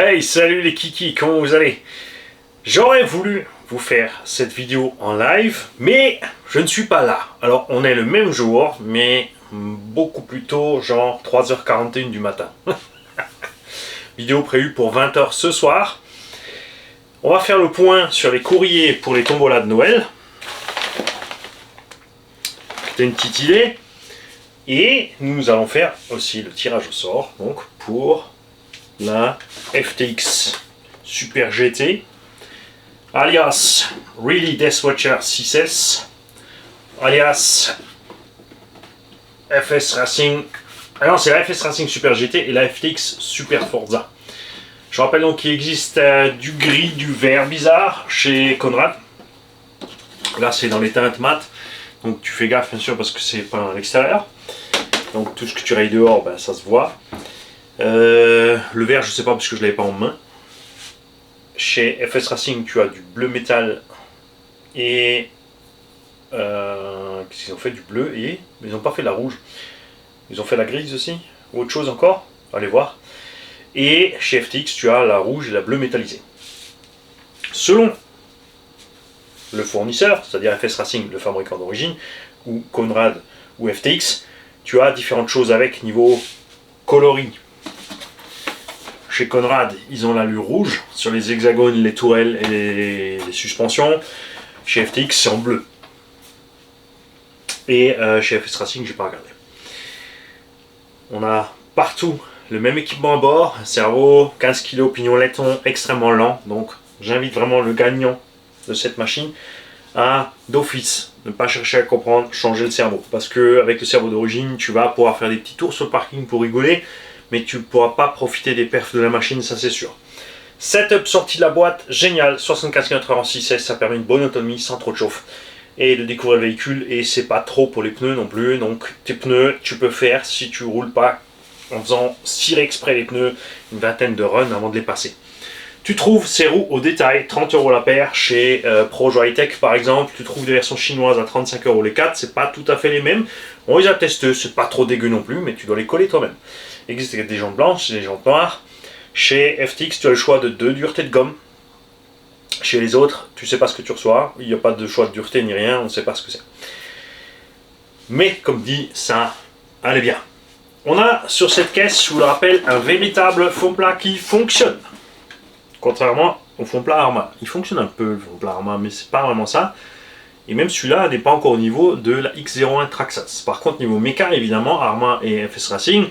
Hey, salut les kikis, comment vous allez? J'aurais voulu vous faire cette vidéo en live, mais je ne suis pas là. Alors, on est le même jour, mais beaucoup plus tôt, genre 3h41 du matin. Vidéo prévue pour 20h ce soir. On va faire le point sur les courriers pour les tombolas de Noël. C'était une petite idée. Et nous allons faire aussi le tirage au sort, donc pour la FTX Super GT, alias Really Death Watcher 6S, alias FS Racing. Ah non, c'est la FS Racing Super GT et la FTX Super Forza. Je rappelle donc qu'il existe du gris, du vert bizarre chez Conrad. Là, c'est dans les teintes mat, donc tu fais gaffe bien sûr parce que c'est pas à l'extérieur. Donc tout ce que tu rayes dehors, ben, ça se voit. Le vert, je sais pas parce que je l'avais pas en main. Chez FS Racing, tu as du bleu métal et qu'est-ce qu'ils ont fait, du bleu et ils n'ont pas fait la rouge. Ils ont fait la grise aussi ou autre chose encore. Allez voir. Et chez FTX, tu as la rouge et la bleue métallisée. Selon le fournisseur, c'est-à-dire FS Racing, le fabricant d'origine, ou Conrad ou FTX, tu as différentes choses avec niveau coloris. Chez Conrad, ils ont l'allure rouge sur les hexagones, les tourelles et les suspensions. Chez FTX, c'est en bleu. Et chez FS Racing, j'ai pas regardé. On a partout le même équipement à bord, un cerveau, 15 kg, pignon laiton, extrêmement lent. Donc j'invite vraiment le gagnant de cette machine à d'office ne pas chercher à comprendre, changer le cerveau. Parce que avec le cerveau d'origine, tu vas pouvoir faire des petits tours sur le parking pour rigoler, mais tu ne pourras pas profiter des perfs de la machine, ça c'est sûr. Setup sorti de la boîte, génial, 75 km/h en 6S, ça permet une bonne autonomie sans trop de chauffe. Et de découvrir le véhicule, et c'est pas trop pour les pneus non plus, donc tes pneus, tu peux faire, si tu roules pas en faisant cirer exprès les pneus, une vingtaine de runs avant de les passer. Tu trouves ces roues au détail, 30 € la paire, chez Projo High-Tech par exemple. Tu trouves des versions chinoises à 35 € les 4, c'est pas tout à fait les mêmes. On les a testés, c'est pas trop dégueu non plus, mais tu dois les coller toi-même. Il existe des jantes blanches, des jantes noires. Chez FTX, tu as le choix de 2 duretés de gomme. Chez les autres, tu sais pas ce que tu reçois, il n'y a pas de choix de dureté ni rien, on ne sait pas ce que c'est. Mais comme dit, ça allait bien. On a sur cette caisse, je vous le rappelle, un véritable fond plat qui fonctionne. Contrairement au fond plat Arma. Il fonctionne un peu le fond plat Arma, mais c'est pas vraiment ça. Et même celui-là n'est pas encore au niveau de la X01 Traxxas. Par contre, niveau méca, évidemment, Arma et FS Racing,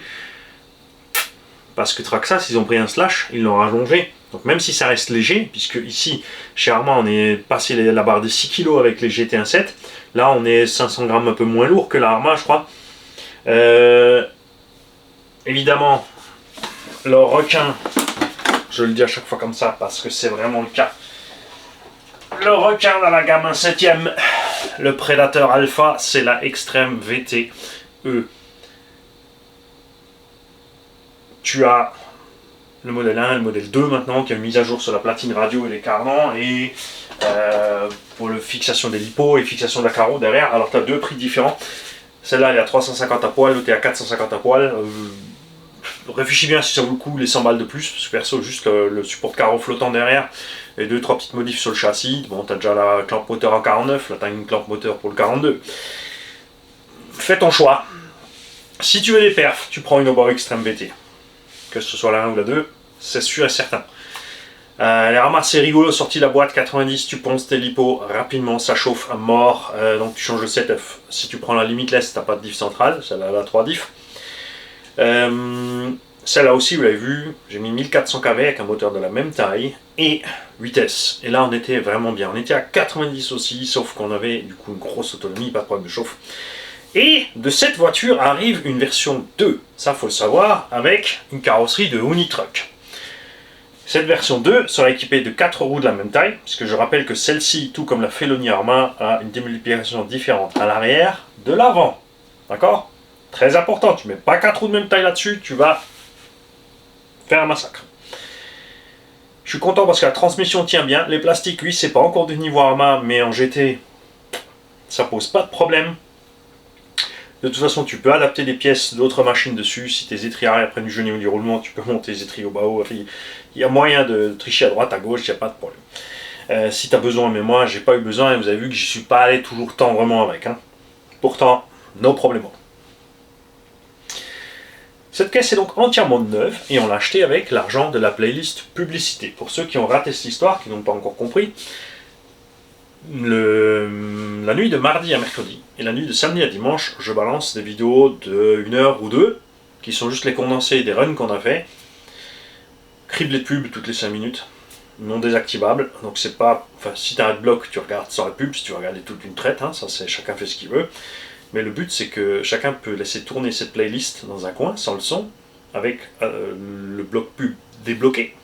parce que Traxxas, ils ont pris un slash, ils l'ont rallongé. Donc même si ça reste léger, puisque ici, chez Arma, on est passé la barre des 6 kg avec les GT17. Là, on est 500 grammes un peu moins lourd que la Arma, je crois. Évidemment, le requin, je le dis à chaque fois comme ça, parce que c'est vraiment le cas. Le requin dans la gamme 1/7e, le Predator Alpha, c'est la Extreme VTE. Tu as le modèle 1 et le modèle 2 maintenant, qui a une mise à jour sur la platine radio et les cardans, et pour la fixation des lipos et fixation de la carreau derrière. Alors tu as deux prix différents. Celle-là elle est à 350 à poil, l'autre est à 450 à poil. Réfléchis bien si ça vaut le coup les 100 balles de plus, parce que perso juste le support de carreau flottant derrière et 2-3 petites modifs sur le châssis. Bon, tu as déjà la clampe moteur en 49, là tu as une clampe moteur pour le 42. Fais ton choix. Si tu veux des perfs, tu prends une Obo Extreme VT. Que ce soit la 1 ou la 2, c'est sûr et certain. Les ramasses, c'est rigolo, sorti de la boîte 90, tu ponces tes lipos rapidement, ça chauffe à mort, donc tu changes le setup. Si tu prends la Limitless, tu n'as pas de diff centrale, celle-là elle a 3 diffs. Celle-là aussi, vous l'avez vu, j'ai mis 1400 kV avec un moteur de la même taille et vitesse. Et là, on était vraiment bien. On était à 90 aussi, sauf qu'on avait du coup une grosse autonomie, pas de problème de chauffe. Et de cette voiture arrive une version 2, ça faut le savoir, avec une carrosserie de Unitruck. Cette version 2 sera équipée de 4 roues de la même taille, puisque je rappelle que celle-ci, tout comme la Felony Arma, a une démultiplication différente à l'arrière de l'avant. D'accord ? Très important, tu mets pas 4 roues de même taille là-dessus, tu vas faire un massacre. Je suis content parce que la transmission tient bien. Les plastiques, oui, c'est pas encore du niveau Arma, mais en GT, ça pose pas de problème. De toute façon, tu peux adapter des pièces d'autres machines dessus. Si tes étriers arrière prennent du genou ou du roulement, tu peux monter les étriers au bas haut. Il y a moyen de tricher à droite, à gauche, il n'y a pas de problème. Si tu as besoin, mais moi, j'ai pas eu besoin et vous avez vu que je suis pas allé toujours tant vraiment avec. Hein. Pourtant, no problème. Cette caisse est donc entièrement neuve et on l'a achetée avec l'argent de la playlist publicité. Pour ceux qui ont raté cette histoire, qui n'ont pas encore compris, la nuit de mardi à mercredi et la nuit de samedi à dimanche, je balance des vidéos de 1 heure ou 2 qui sont juste les condensés des runs qu'on a fait, criblés de pub toutes les 5 minutes, non désactivables. Donc c'est pas, enfin si tu as un bloc, tu regardes sans la pub, si tu veux regarder toute une traite, hein, ça c'est chacun fait ce qu'il veut. Mais le but c'est que chacun peut laisser tourner cette playlist dans un coin sans le son, avec le bloc pub débloqué.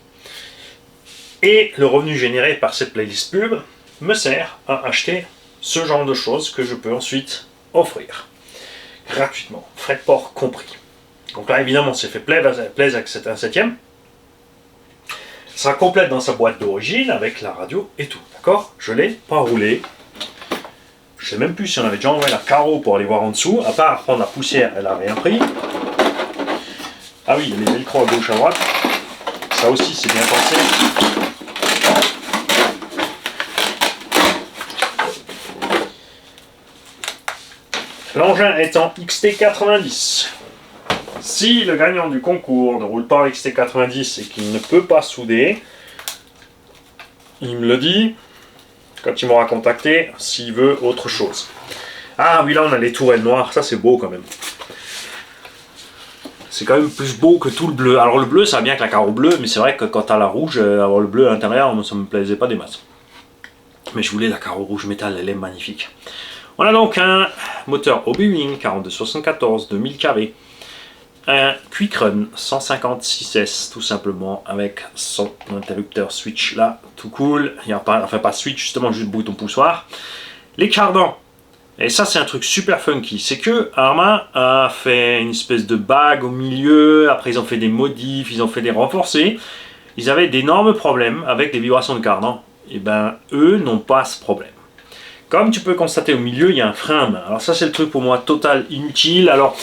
Et le revenu généré par cette playlist pub me sert à acheter ce genre de choses que je peux ensuite offrir gratuitement, frais de port compris. Donc là évidemment c'est fait plaisir avec un 7ème. Ça sera complète dans sa boîte d'origine avec la radio et tout, d'accord? Je l'ai pas roulé. Je sais même plus si on avait déjà envoyé la carreau pour aller voir en dessous, à part prendre la poussière, elle a rien pris. Ah oui, les velcro à gauche à droite, ça aussi c'est bien pensé. L'engin est en XT90. Si le gagnant du concours ne roule pas en XT90 et qu'il ne peut pas souder, il me le dit quand il m'aura contacté s'il veut autre chose. Ah oui, là on a les tourelles noires, ça c'est beau quand même. C'est quand même plus beau que tout le bleu. Alors le bleu ça va bien avec la carreau bleue, mais c'est vrai que quand t'as la rouge, avoir le bleu à l'intérieur, ça me plaisait pas des masses. Mais je voulais la carreau rouge métal, elle est magnifique. On a donc un moteur Obi-Wan 4274 de 1000 kV, un Quick Run 156S tout simplement avec son interrupteur switch là, tout cool. Il n'y a pas, enfin pas de switch justement, juste bouton poussoir. Les cardans, et ça c'est un truc super funky, c'est que Arma a fait une espèce de bague au milieu, après ils ont fait des modifs, ils ont fait des renforcés. Ils avaient d'énormes problèmes avec des vibrations de cardan, et ben eux n'ont pas ce problème. Comme tu peux constater au milieu, il y a un frein à main. Alors ça c'est le truc pour moi total inutile. Alors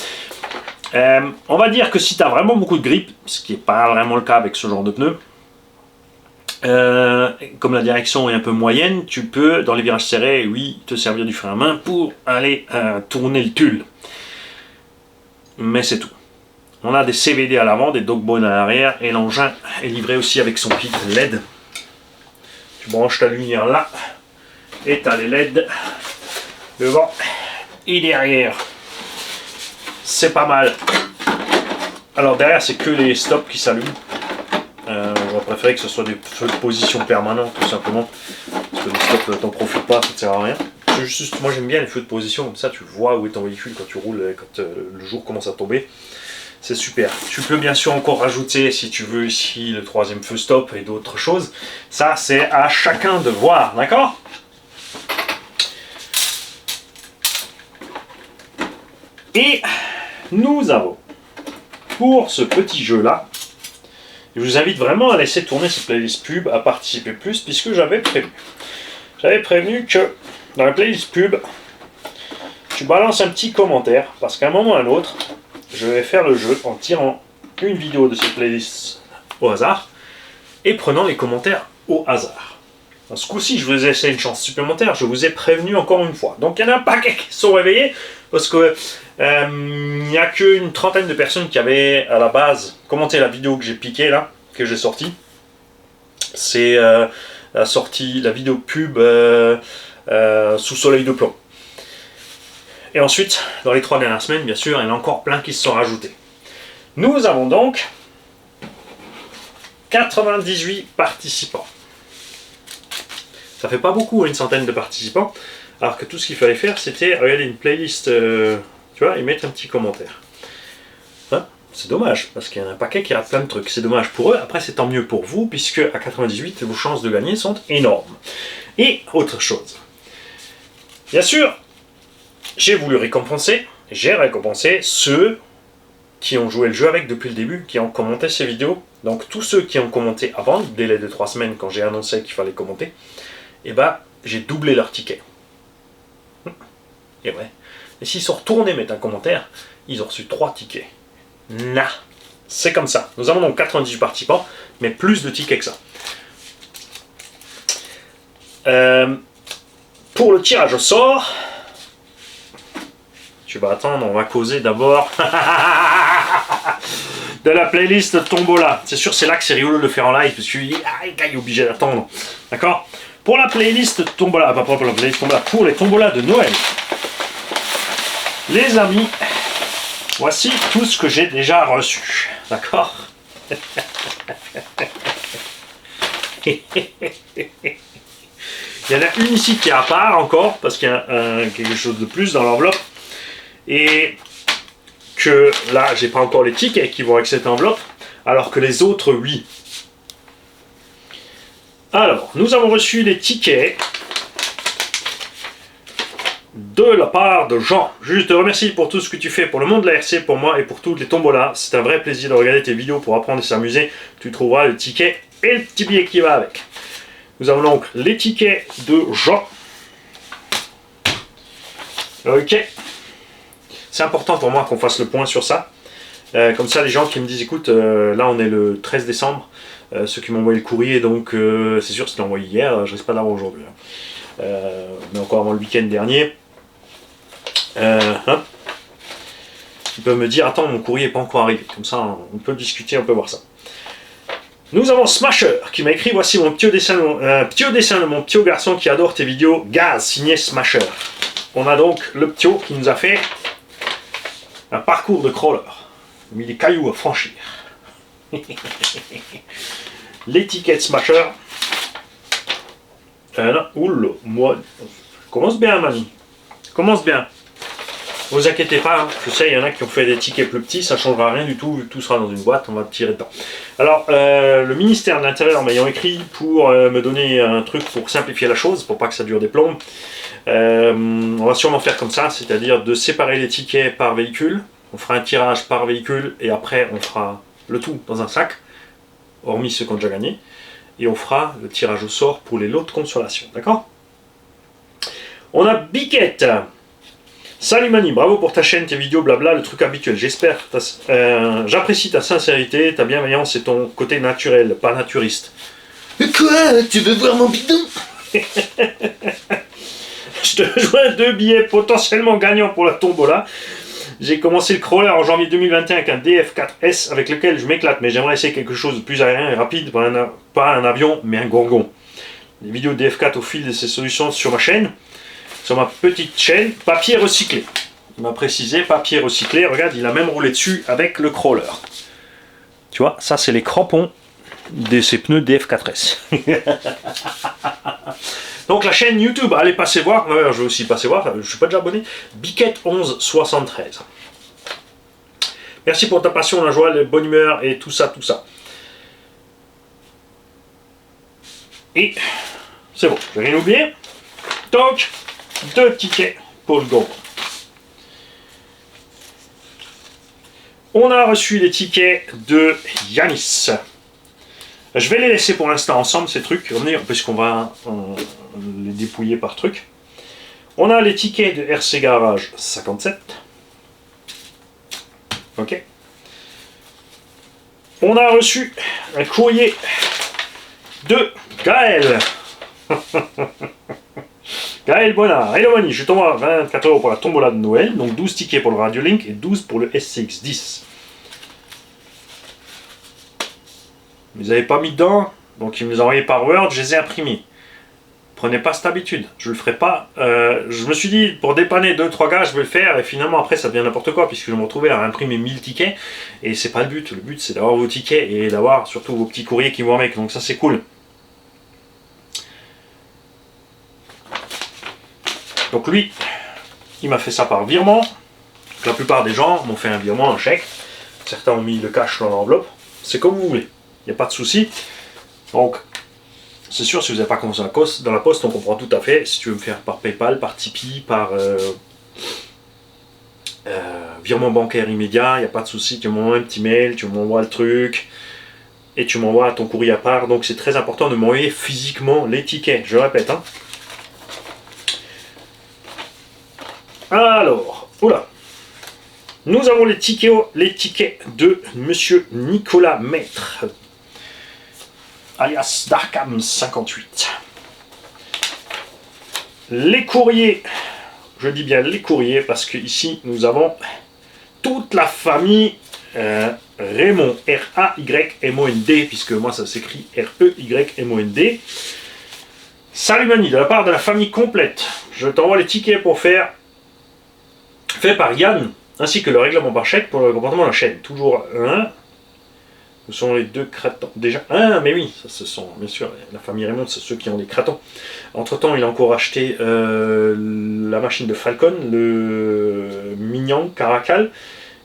on va dire que si tu as vraiment beaucoup de grippe, ce qui n'est pas vraiment le cas avec ce genre de pneus, comme la direction est un peu moyenne, tu peux dans les virages serrés, oui, te servir du frein à main pour aller tourner le tulle. Mais c'est tout. On a des CVD à l'avant, des dogbones à l'arrière et l'engin est livré aussi avec son kit LED. Tu branches ta lumière là. Et tu as les LED devant et derrière. C'est pas mal. Alors derrière c'est que les stops qui s'allument. J'aurais préféré que ce soit des feux de position permanents tout simplement. Parce que les stops t'en profites pas, ça ne sert à rien. Juste, moi j'aime bien les feux de position, comme ça tu vois où est ton véhicule quand tu roules, quand le jour commence à tomber. C'est super. Tu peux bien sûr encore rajouter, si tu veux, ici le 3e feu stop et d'autres choses. Ça c'est à chacun de voir, d'accord ? Et nous avons, pour ce petit jeu-là, je vous invite vraiment à laisser tourner cette playlist pub, à participer plus, puisque j'avais prévenu. J'avais prévenu que dans la playlist pub, tu balances un petit commentaire, parce qu'à un moment ou à un autre, je vais faire le jeu en tirant une vidéo de cette playlist au hasard, et prenant les commentaires au hasard. Dans ce coup-ci, je vous ai laissé une chance supplémentaire, je vous ai prévenu encore une fois. Donc il y en a un paquet qui sont réveillés, parce que il n'y a qu'une trentaine de personnes qui avaient à la base commenté la vidéo que j'ai piquée là, que j'ai sortie. C'est la vidéo pub sous soleil de plomb. Et ensuite, dans les 3 dernières semaines, bien sûr, il y en a encore plein qui se sont rajoutés. Nous avons donc 98 participants. Ça fait pas beaucoup, une centaine de participants, alors que tout ce qu'il fallait faire, c'était regarder une playlist, tu vois, et mettre un petit commentaire. Hein, c'est dommage, parce qu'il y en a un paquet qui a plein de trucs. C'est dommage pour eux, après c'est tant mieux pour vous, puisque à 98, vos chances de gagner sont énormes. Et autre chose. Bien sûr, j'ai récompensé ceux qui ont joué le jeu avec depuis le début, qui ont commenté ces vidéos. Donc tous ceux qui ont commenté avant le délai de 3 semaines, quand j'ai annoncé qu'il fallait commenter, et bah j'ai doublé leur ticket. Et ouais, Et s'ils sont retournés mettre un commentaire, ils ont reçu 3 tickets. C'est comme ça. Nous avons donc 98 participants, mais plus de tickets que ça. Pour le tirage au sort, tu vas attendre, on va causer d'abord de la playlist Tombola. C'est sûr, c'est là que c'est rigolo de le faire en live, parce que il est obligé d'attendre. D'accord? Pour la playlist Tombola, pas pour la playlist Tombola, pour les Tombolas de Noël, les amis, voici tout ce que j'ai déjà reçu. D'accord? Il y en a une ici qui est à part encore, parce qu'il y a quelque chose de plus dans l'enveloppe. Et que là, j'ai pas encore les tickets qui vont avec cette enveloppe, alors que les autres, oui. Alors, nous avons reçu les tickets de la part de Jean. Je te remercie pour tout ce que tu fais pour le monde de la RC, pour moi et pour toutes les tombolas. C'est un vrai plaisir de regarder tes vidéos pour apprendre et s'amuser. Tu trouveras le ticket et le petit billet qui va avec. Nous avons donc les tickets de Jean. Ok. C'est important pour moi qu'on fasse le point sur ça. Comme ça, les gens qui me disent, écoute, là on est le 13 décembre, ceux qui m'ont envoyé le courrier, donc c'est sûr, c'était envoyé hier, je risque pas d'avoir aujourd'hui. Mais encore avant le week-end dernier. Ils peuvent me dire, attends, mon courrier n'est pas encore arrivé. Comme ça, on peut discuter, on peut voir ça. Nous avons Smasher qui m'a écrit, voici mon petit dessin de mon petit garçon qui adore tes vidéos. Gaz, signé Smasher. On a donc le petit qui nous a fait un parcours de crawler. Il a mis des cailloux à franchir. L'étiquette Smasher. Oula, moi. Commence bien, Mani. Commence bien. Ne vous inquiétez pas, hein. Je sais, il y en a qui ont fait des tickets plus petits, ça ne changera rien du tout, tout sera dans une boîte, on va tirer dedans. Alors, le ministère de l'Intérieur m'ayant écrit pour me donner un truc pour simplifier la chose, pour pas que ça dure des plombes, on va sûrement faire comme ça, c'est-à-dire de séparer les tickets par véhicule. On fera un tirage par véhicule et après on fera le tout dans un sac, hormis ceux qu'on a déjà gagné, et on fera le tirage au sort pour les lots de consolation, d'accord? On a Biquette. Salut Mani, bravo pour ta chaîne, tes vidéos, blabla, le truc habituel. J'espère, j'apprécie ta sincérité, ta bienveillance et ton côté naturel, pas naturiste. Quoi? Tu veux voir mon bidon? Je te joins 2 billets potentiellement gagnants pour la tombola. J'ai commencé le crawler en janvier 2021 avec un DF4S avec lequel je m'éclate, mais j'aimerais essayer quelque chose de plus aérien et rapide, pas un avion, mais un gourgon. Les vidéos DF4 au fil de ces solutions sur ma chaîne, sur ma petite chaîne, papier recyclé. Il m'a précisé, papier recyclé, regarde, il a même roulé dessus avec le crawler. Tu vois, ça c'est les crampons de ces pneus DF4S. Donc la chaîne YouTube, allez passer voir, je vais aussi passer voir, je ne suis pas déjà abonné, Biquette1173. Merci pour ta passion, la joie, la bonne humeur et tout ça, tout ça. Et c'est bon, je n'ai rien oublié. Donc, 2 tickets pour le gourmand. On a reçu les tickets de Yanis. Je vais les laisser pour l'instant ensemble, ces trucs, puisqu'on va les dépouiller par truc. On a les tickets de RC Garage 57. Ok. On a reçu un courrier de Gaël. Gaël Bonnard. Hello Mani, je t'envoie 24 € pour la tombola de Noël, donc 12 tickets pour le Radiolink et 12 pour le SCX10. Ils n'avaient pas mis dedans, donc ils me les ont envoyés par Word, je les ai imprimés. Prenez pas cette habitude, je le ferai pas. Je me suis dit, pour dépanner 2-3 gars, je vais le faire, et finalement après ça devient n'importe quoi, puisque je me retrouvais à imprimer 1000 tickets, et c'est pas le but. Le but c'est d'avoir vos tickets, et d'avoir surtout vos petits courriers qui vont avec, donc ça c'est cool. Donc lui, il m'a fait ça par virement. La plupart des gens m'ont fait un virement, un chèque. Certains ont mis le cash dans l'enveloppe. C'est comme vous voulez, il n'y a pas de souci. Donc, c'est sûr, si vous n'avez pas commencé dans la poste, on comprend tout à fait. Si tu veux me faire par PayPal, par Tipeee, par virement bancaire immédiat, il n'y a pas de souci. Tu m'envoies un petit mail, tu m'envoies le truc, et tu m'envoies ton courrier à part. Donc c'est très important de m'envoyer physiquement les tickets, je répète. Hein. Alors, Oula. Nous avons les tickets de Monsieur Nicolas Maître, alias Darkham 58. Les courriers, je dis bien les courriers parce que ici nous avons toute la famille Raymond, R-A-Y-M-O-N-D, puisque moi ça s'écrit R-E-Y-M-O-N-D. Salut Mani, de la part de la famille complète, je t'envoie les tickets pour faire fait par Yann, ainsi que le règlement par chèque pour le comportement de la chaîne. Toujours un. Ce sont les deux cratons. Déjà, mais oui, ça, ce sont, bien sûr, la famille Raymond, c'est ceux qui ont les cratons. Entre-temps, il a encore acheté la machine de Falcon, le Mignon, Caracal,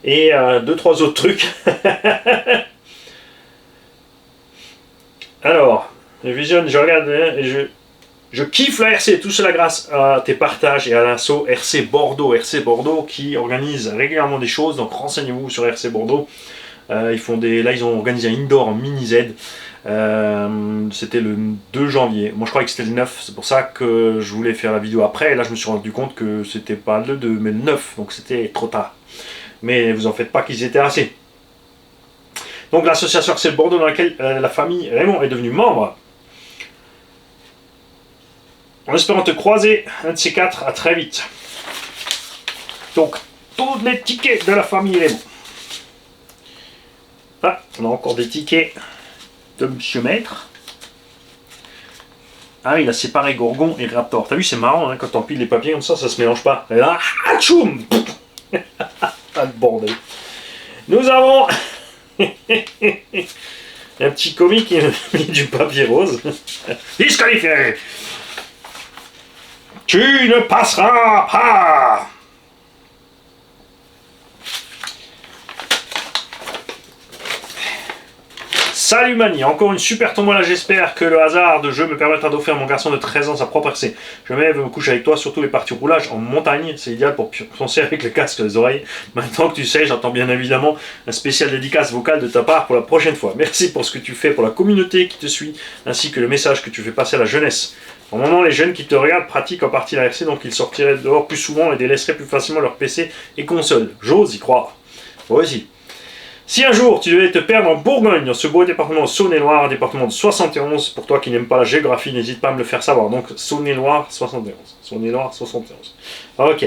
et 2-3 autres trucs. Alors, je visionne, je regarde, et je kiffe la RC, tout cela grâce à tes partages et à l'assaut RC Bordeaux qui organise régulièrement des choses, donc renseignez-vous sur RC Bordeaux. Là ils ont organisé un indoor en mini Z, c'était le 2 janvier, moi je croyais que c'était le 9, c'est pour ça que je voulais faire la vidéo après, et là je me suis rendu compte que c'était pas le 2 mais le 9, donc c'était trop tard. Mais vous en faites pas qu'ils étaient assez. Donc l'association RC Bordeaux dans laquelle la famille Raymond est devenue membre. En espérant te croiser, un de ces quatre, à très vite. Donc, tous les tickets de la famille Raymond. Ah, on a encore des tickets de Monsieur Maître. Ah, il a séparé Gorgon et Raptor. T'as vu, c'est marrant, hein, quand on pile les papiers comme ça se mélange pas. Et là, tchoum. Ah, le bordel. Nous avons un petit comique qui a mis du papier rose. Disqualifié. Tu ne passeras pas! Salut Mani, encore une super tombola, j'espère que le hasard de jeu me permettra d'offrir à mon garçon de 13 ans sa propre RC. Je me coucher avec toi, surtout les parties roulage en montagne, c'est idéal pour penser avec le casque les oreilles. Maintenant que tu sais, j'attends bien évidemment un spécial dédicace vocale de ta part pour la prochaine fois. Merci pour ce que tu fais pour la communauté qui te suit, ainsi que le message que tu fais passer à la jeunesse. Au moment, les jeunes qui te regardent pratiquent en partie la RC, donc ils sortiraient dehors plus souvent et délaisseraient plus facilement leur PC et console. J'ose y croire. Moi aussi. Si un jour tu devais te perdre en Bourgogne, dans ce beau département de Saône-et-Loire, un département de 71, pour toi qui n'aimes pas la géographie, n'hésite pas à me le faire savoir. Donc Saône-et-Loire 71. Saône-et-Loire 71. Ok.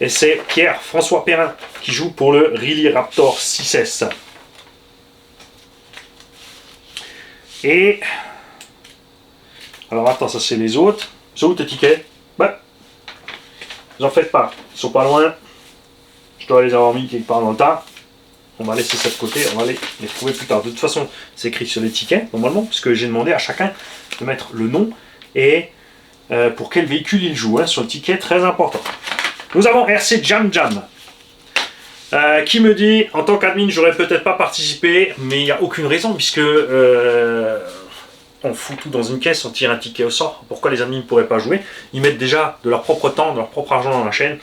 Et c'est Pierre-François Perrin qui joue pour le Riley Raptor 6S. Et... alors attends, ça c'est les autres. C'est où tes tickets? Bah, vous en faites pas, ils sont pas loin. Je dois les avoir mis quelque part dans le tas. On va laisser ça de côté, on va les trouver plus tard. De toute façon, c'est écrit sur les tickets, normalement, puisque j'ai demandé à chacun de mettre le nom et pour quel véhicule il joue, hein, sur le ticket, très important. Nous avons RC Jam Jam, qui me dit, en tant qu'admin, j'aurais peut-être pas participé, mais il n'y a aucune raison, puisque on fout tout dans une caisse, on tire un ticket au sort. Pourquoi les admins ne pourraient pas jouer? Ils mettent déjà de leur propre temps, de leur propre argent dans la chaîne.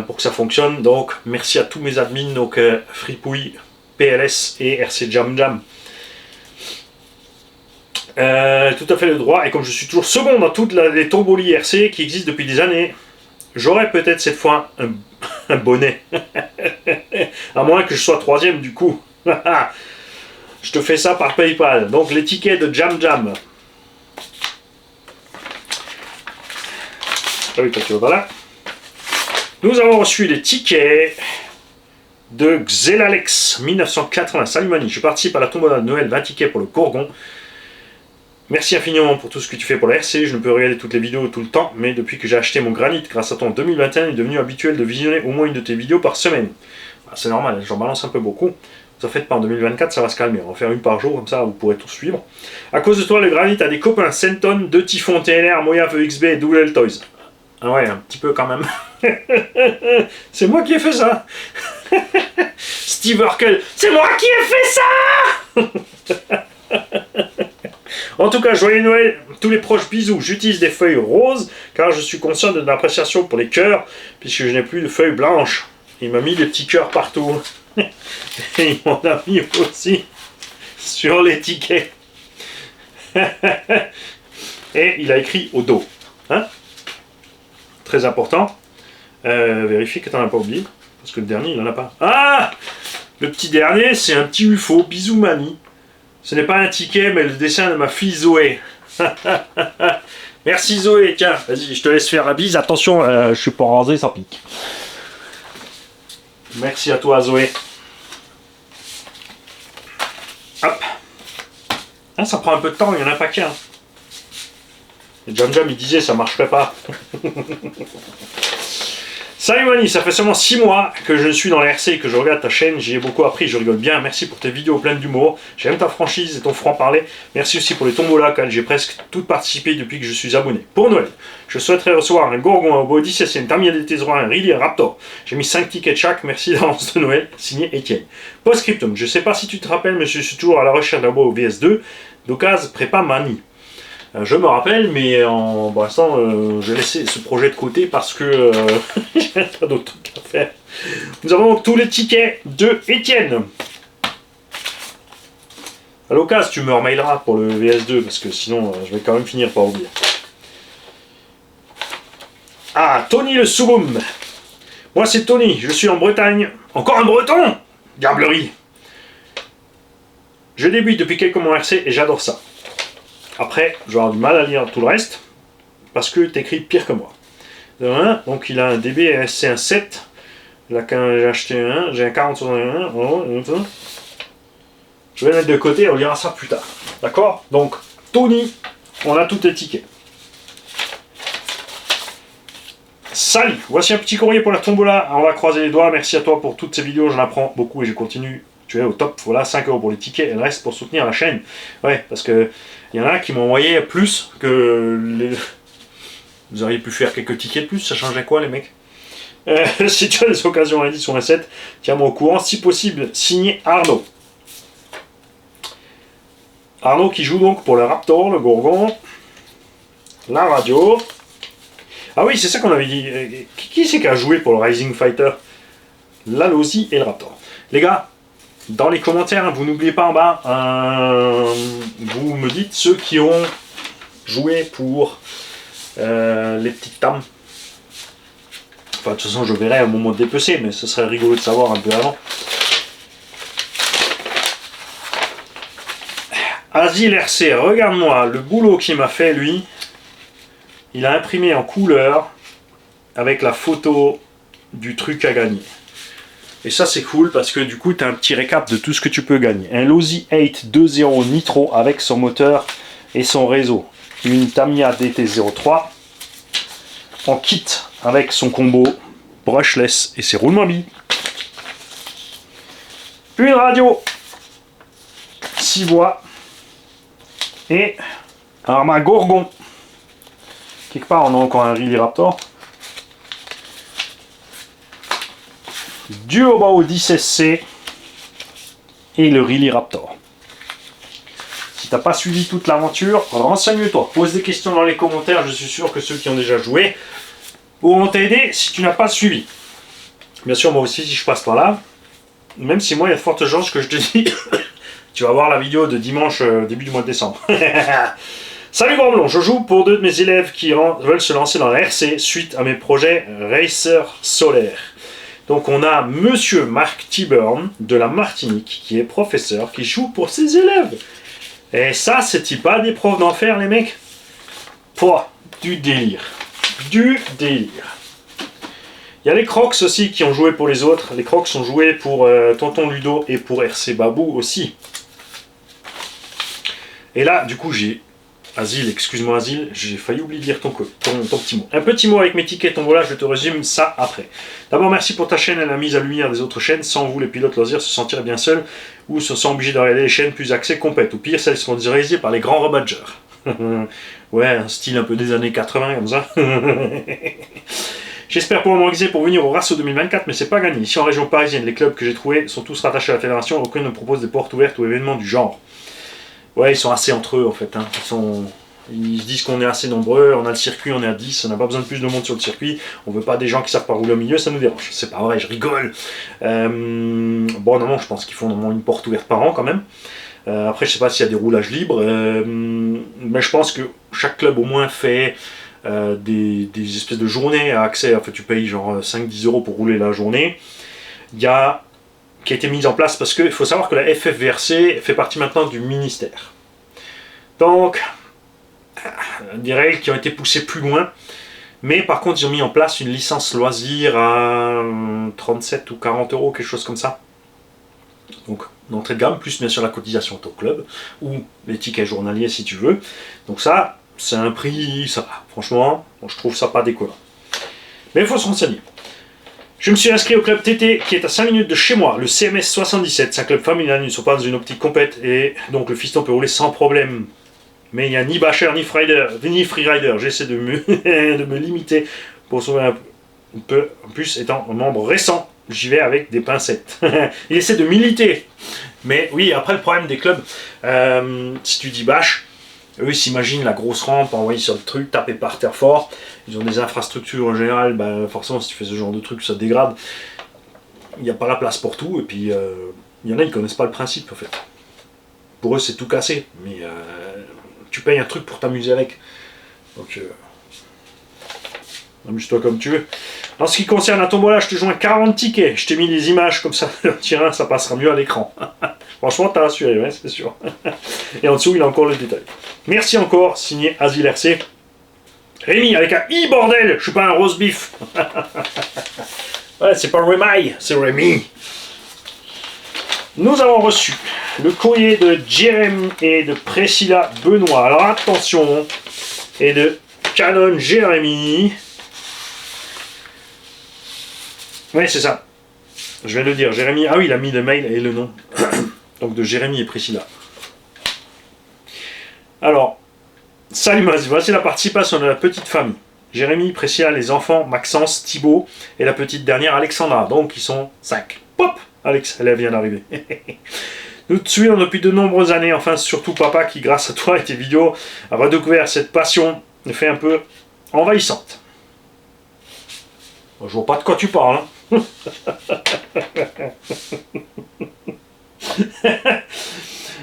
Pour que ça fonctionne, donc merci à tous mes admins, donc Fripouille, PLS et RC Jam Jam. Tout à fait le droit, et comme je suis toujours second dans toutes les tombolies RC qui existent depuis des années, j'aurai peut-être cette fois un bonnet. À moins que je sois troisième du coup. Je te fais ça par PayPal. Donc les tickets de Jam Jam. Ah oui, toi tu vas pas là. Nous avons reçu les tickets de Xelalex 1980. Salut Mani, je participe à la tombola de Noël, 20 tickets pour le Gorgon. Merci infiniment pour tout ce que tu fais pour la RC. Je ne peux regarder toutes les vidéos tout le temps, mais depuis que j'ai acheté mon Granit grâce à toi en 2021, il est devenu habituel de visionner au moins une de tes vidéos par semaine. C'est normal, j'en balance un peu beaucoup. Vous en faites pas, en 2024, ça va se calmer. On va faire une par jour, comme ça vous pourrez tout suivre. À cause de toi, le Granit a des copains Senton, 2 Typhon TLR, Mojave EXB et Double Toys. Ah ouais, un petit peu quand même. C'est moi qui ai fait ça. Steve Urkel, c'est moi qui ai fait ça. En tout cas, joyeux Noël, tous les proches bisous. J'utilise des feuilles roses car je suis conscient de l'appréciation pour les cœurs puisque je n'ai plus de feuilles blanches. Il m'a mis des petits cœurs partout. Et il m'en a mis aussi sur les tickets. Et il a écrit au dos. Hein? Très important. Vérifie que t'en as pas oublié. Parce que le dernier, il en a pas. Ah! Le petit dernier, c'est un petit UFO, bisous Mani. Ce n'est pas un ticket, mais le dessin de ma fille Zoé. Merci Zoé, tiens, vas-y, je te laisse faire la bise. Attention, je suis pas rasé, ça pique. Merci à toi Zoé. Hop. Ah, ça prend un peu de temps, il y en a pas qu'un. Et Jam Jam, il disait ça marcherait pas. Salut Mani, ça fait seulement 6 mois que je suis dans la RC et que je regarde ta chaîne, j'y ai beaucoup appris, je rigole bien, merci pour tes vidéos pleines d'humour, j'aime ta franchise et ton franc-parler, merci aussi pour les tombolas auxquels j'ai presque tout participé depuis que je suis abonné. Pour Noël, je souhaiterais recevoir un Gorgon, un Body, un Tamiya des Tézrois, un Riley, un Raptor. J'ai mis 5 tickets chaque, merci d'avance de Noël, signé Etienne. Post-scriptum, je sais pas si tu te rappelles, mais je suis toujours à la recherche d'un beau VS2, d'occasion prépa Mani. Je me rappelle, mais pour l'instant, j'ai laissé ce projet de côté parce que j'ai pas d'autres trucs à faire. Nous avons donc tous les tickets de Etienne. À l'occasion, tu me remaileras pour le VS2 parce que sinon, je vais quand même finir par oublier. Ah, Tony le Souboum. Moi, c'est Tony, je suis en Bretagne. Encore un Breton! Diablerie. Je débute depuis quelques mois RC et j'adore ça. Après, je vais avoir du mal à lire tout le reste, parce que t'écris pire que moi. Donc il a un DB SC un 7, là quand j'ai acheté un, j'ai un 4061, je vais le mettre de côté, on lira ça plus tard. D'accord? Donc, Tony, on a tous les tickets. Salut, voici un petit courrier pour la tombola, on va croiser les doigts, merci à toi pour toutes ces vidéos, j'en apprends beaucoup et je continue. Tu es au top, voilà, 5 € pour les tickets, et le reste pour soutenir la chaîne. Ouais, parce que il y en a qui m'ont envoyé plus que les... Vous auriez pu faire quelques tickets de plus, ça changeait quoi les mecs? Si tu as des occasions à 10 ou un 7, tiens-moi au courant, si possible, signé Arnaud. Arnaud qui joue donc pour le Raptor, le Gorgon, la radio. Ah oui, c'est ça qu'on avait dit. Qui c'est qui a joué pour le Rising Fighter? La Lozi et le Raptor. Les gars, dans les commentaires, vous n'oubliez pas en bas, vous me dites ceux qui ont joué pour les petites tames. Enfin, de toute façon, je verrai au moment de dépecer, mais ce serait rigolo de savoir un peu avant. Asile RC, regarde-moi le boulot qu'il m'a fait, lui. Il a imprimé en couleur avec la photo du truc à gagner. Et ça c'est cool parce que du coup tu as un petit récap de tout ce que tu peux gagner. Un Lozi 8 2.0 Nitro avec son moteur et son réseau. Une Tamiya DT03 en kit avec son combo brushless et ses roulements billes. Une radio 6 voix et un arma Gorgon. Quelque part on a encore un Riley Raptor. Duobao 10SC et le Riley Raptor. Si t'as pas suivi toute l'aventure, renseigne-toi, pose des questions dans les commentaires, je suis sûr que ceux qui ont déjà joué pourront t'aider si tu n'as pas suivi. Bien sûr, moi aussi, si je passe par là, même si moi, il y a de fortes chances que je te dis, tu vas voir la vidéo de dimanche, début du mois de décembre. Salut Gormelon, je joue pour 2 de mes élèves qui veulent se lancer dans la RC suite à mes projets Racer Solaire. Donc on a Monsieur Marc Tiburn de la Martinique qui est professeur, qui joue pour ses élèves. Et ça, c'est pas des profs d'enfer les mecs? Pouah, du délire. Du délire. Il y a les Crocs aussi qui ont joué pour les autres. Les Crocs ont joué pour Tonton Ludo et pour RC Babou aussi. Et là, du coup, j'ai... Asile, excuse-moi Asile, j'ai failli oublier de dire ton petit mot. Un petit mot avec mes tickets tombola, je te résume ça après. D'abord, merci pour ta chaîne et la mise à lumière des autres chaînes. Sans vous, les pilotes loisirs se sentiraient bien seuls ou se sont obligés de regarder les chaînes plus axées compètes. Ou pire, celles sponsorisées par les grands rebadgers. Ouais, un style un peu des années 80 comme ça. J'espère pouvoir m'organiser pour venir au RASO 2024, mais c'est pas gagné. Ici en région parisienne, les clubs que j'ai trouvés sont tous rattachés à la fédération, aucun ne propose des portes ouvertes ou événements du genre. Ouais, ils sont assez entre eux en fait. Hein. Ils se disent qu'on est assez nombreux, on a le circuit, on est à 10, on n'a pas besoin de plus de monde sur le circuit, on veut pas des gens qui savent pas rouler au milieu, ça nous dérange. C'est pas vrai, je rigole. Bon, non, je pense qu'ils font normalement une porte ouverte par an quand même. Après, je sais pas s'il y a des roulages libres, mais je pense que chaque club au moins fait des espèces de journées à accès, en fait tu payes genre 5-10 euros pour rouler la journée, qui a été mise en place parce qu'il faut savoir que la FFVRC fait partie maintenant du ministère. Donc, des règles qui ont été poussées plus loin, mais par contre ils ont mis en place une licence loisir à 37 ou 40 euros, quelque chose comme ça. Donc l'entrée de gamme, plus bien sûr la cotisation au club, ou les tickets journaliers si tu veux. Donc ça, c'est un prix, ça va. Franchement, je trouve ça pas déconnant. Mais il faut se renseigner. Je me suis inscrit au club TT qui est à 5 minutes de chez moi, le CMS 77. C'est un club familial, ils ne sont pas dans une optique complète et donc le fiston peut rouler sans problème. Mais il n'y a ni basher, ni freerider. J'essaie de me limiter pour sauver un peu. En plus, étant un membre récent, j'y vais avec des pincettes. Il essaie de militer. Mais oui, après le problème des clubs, si tu dis bash, eux ils s'imaginent la grosse rampe envoyée sur le truc, taper par terre fort. Ils ont des infrastructures en général, forcément si tu fais ce genre de truc, ça dégrade. Il n'y a pas la place pour tout, et puis il y en a, ils ne connaissent pas le principe en fait. Pour eux c'est tout cassé, mais tu payes un truc pour t'amuser avec. Donc amuse-toi comme tu veux. En ce qui concerne la tombola, je te joins 40 tickets. Je t'ai mis les images comme ça, tiens, ça passera mieux à l'écran. Franchement, t'as assuré, ouais, c'est sûr. Et en dessous, il a encore le détail. Merci encore, signé Asile RC. Rémi, avec un i bordel, je suis pas un roast beef. Ouais, c'est pas Rémi, c'est Rémi. Nous avons reçu le courrier de Jérémy et de Priscilla Benoît. Alors attention, et de Canon Jérémy. Oui, c'est ça. Je vais le dire. Jérémy. Ah oui, il a mis le mail et le nom. Donc de Jérémy et Priscilla. Alors, salut Maz, voici la participation de la petite famille. Jérémy, Priscilla, les enfants, Maxence, Thibaut et la petite dernière Alexandra. Donc ils sont 5. Pop, Alex, elle vient d'arriver. Nous te suivons depuis de nombreuses années. Enfin, surtout papa qui, grâce à toi et tes vidéos, a redécouvert cette passion et fait un peu envahissante. Je vois pas de quoi tu parles. Hein.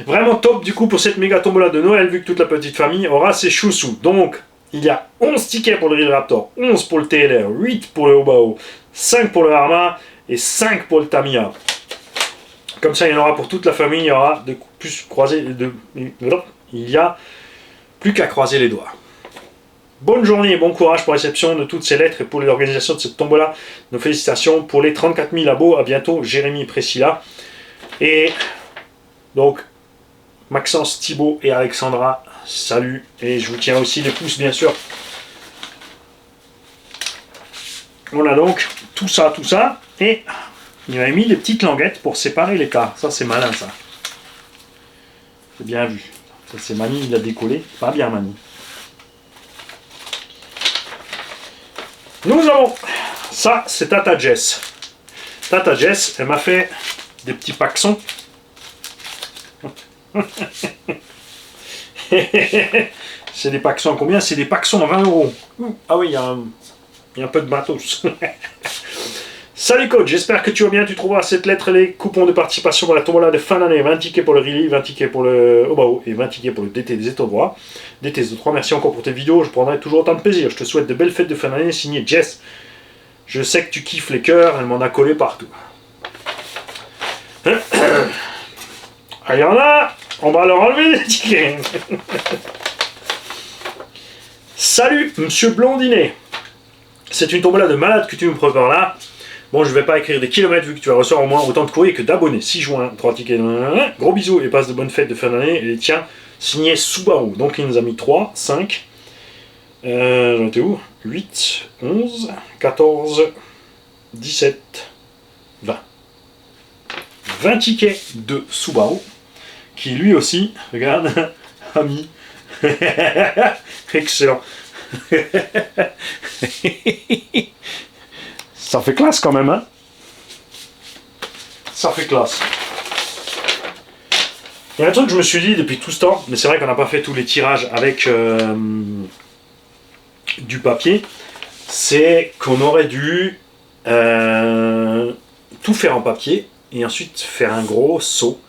Vraiment top du coup pour cette méga tombola de Noël, vu que toute la petite famille aura ses choussous. Donc il y a 11 tickets pour le Real Raptor, 11 pour le TLR, 8 pour le Obao, 5 pour le Arma et 5 pour le Tamiya. Comme ça il y en aura pour toute la famille, il y aura de plus croiser il y a plus qu'à croiser les doigts. Bonne journée et bon courage pour la réception de toutes ces lettres et pour l'organisation de cette tombola. Nos félicitations pour les 34 000 abos. À bientôt, Jérémy et Priscilla. Et donc, Maxence, Thibaut et Alexandra, salut. Et je vous tiens aussi les pouces, bien sûr. On a donc tout ça. Et il m'a mis des petites languettes pour séparer les cas. Ça, c'est malin, ça. C'est bien vu. Ça, c'est Mani, il a décollé. Pas bien, Mani. Nous avons, ça c'est Tata Jess. Tata Jess, elle m'a fait des petits paxons. C'est des paxons à combien? C'est des paxons à 20 euros. Ah oui, il y a un peu de matos. Salut coach, j'espère que tu vas bien. Tu trouveras cette lettre et les coupons de participation pour la tombola de fin d'année. 20 tickets pour le Rally, 20 tickets pour le Obao et 20 tickets pour le DT des Étoiles. DT des 3, merci encore pour tes vidéos. Je prendrai toujours autant de plaisir. Je te souhaite de belles fêtes de fin d'année. Signé Jess. Je sais que tu kiffes les cœurs. Elle m'en a collé partout. Ah, il y en a. On va leur enlever les tickets. Salut, monsieur Blondinet. C'est une tombola de malade que tu me prépares là. Bon, je vais pas écrire des kilomètres vu que tu vas recevoir au moins autant de courriers que d'abonnés. 6 juin, 3 tickets. Gros bisous et passe de bonnes fêtes de fin d'année. Et les tiens, signé Subaru. Donc il nous a mis 3, 5. J'en étais où? 8, 11, 14, 17, 20. 20 tickets de Subaru. Qui lui aussi, regarde, a mis. Excellent. Ça fait classe quand même, hein? Ça fait classe. Il y a un truc que je me suis dit depuis tout ce temps, mais c'est vrai qu'on n'a pas fait tous les tirages avec du papier, c'est qu'on aurait dû tout faire en papier et ensuite faire un gros saut